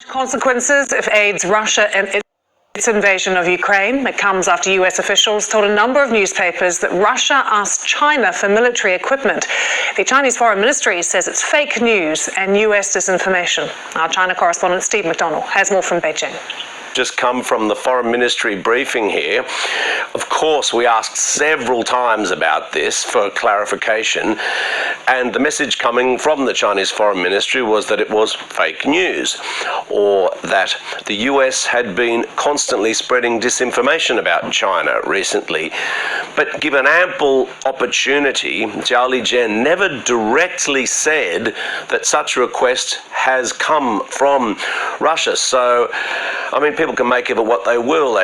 Consequences if aids Russia and its invasion of Ukraine. It comes after US officials told a number of newspapers that Russia asked China for military equipment. The Chinese Foreign Ministry says it's fake news and US disinformation. Our China correspondent Steve McDonnell has more from Beijing. Just come from the Foreign Ministry briefing here. Of course, we asked several times about this for clarification, and the message coming from the Chinese Foreign Ministry was that it was fake news, or that the US had been constantly spreading disinformation about China recently. But given ample opportunity, Zhao Lijian never directly said that such a request has come from Russia. So, I mean, people can make of it what they will.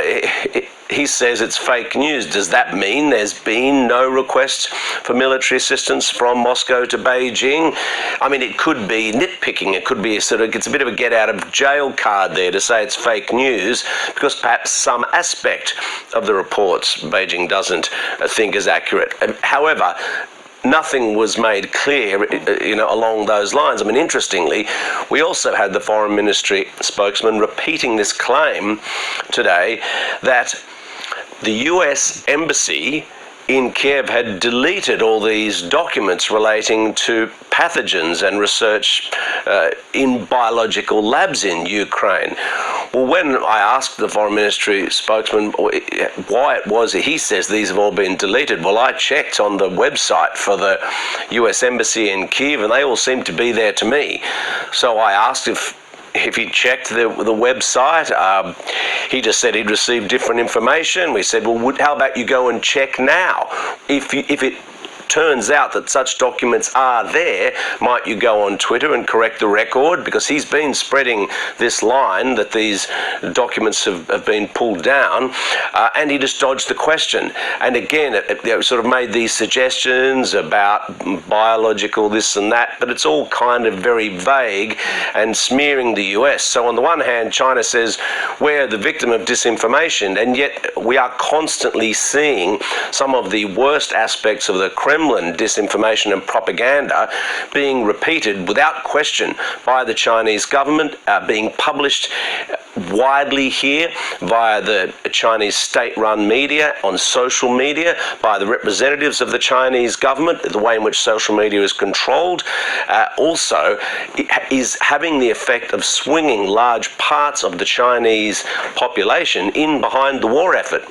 He says it's fake news. Does that mean there's been no request for military assistance from Moscow to Beijing? I mean, it could be nitpicking. It could be it's a bit of a get out of jail card there to say it's fake news, because perhaps some aspect of the reports Beijing doesn't think is accurate. However, nothing was made clear, along those lines. I mean, interestingly, we also had the Foreign Ministry spokesman repeating this claim today that the US Embassy in Kiev had deleted all these documents relating to pathogens and research in biological labs in Ukraine. Well, when I asked the Foreign Ministry spokesman why it was, he says these have all been deleted. Well, I checked on the website for the US Embassy in Kiev and they all seem to be there to me. So I asked if he checked the website. He just said he'd received different information. We said, well, how about you go and check now? If it turns out that such documents are there, might you go on Twitter and correct the record? Because he's been spreading this line that these documents have been pulled down, and he just dodged the question. And again, it sort of made these suggestions about biological this and that, but it's all kind of very vague and smearing the US. So on the one hand, China says we're the victim of disinformation, and yet we are constantly seeing some of the worst aspects of the Kremlin disinformation and propaganda being repeated without question by the Chinese government, being published widely here via the Chinese state-run media, on social media, by the representatives of the Chinese government, the way in which social media is controlled. Also, it is having the effect of swinging large parts of the Chinese population in behind the war effort.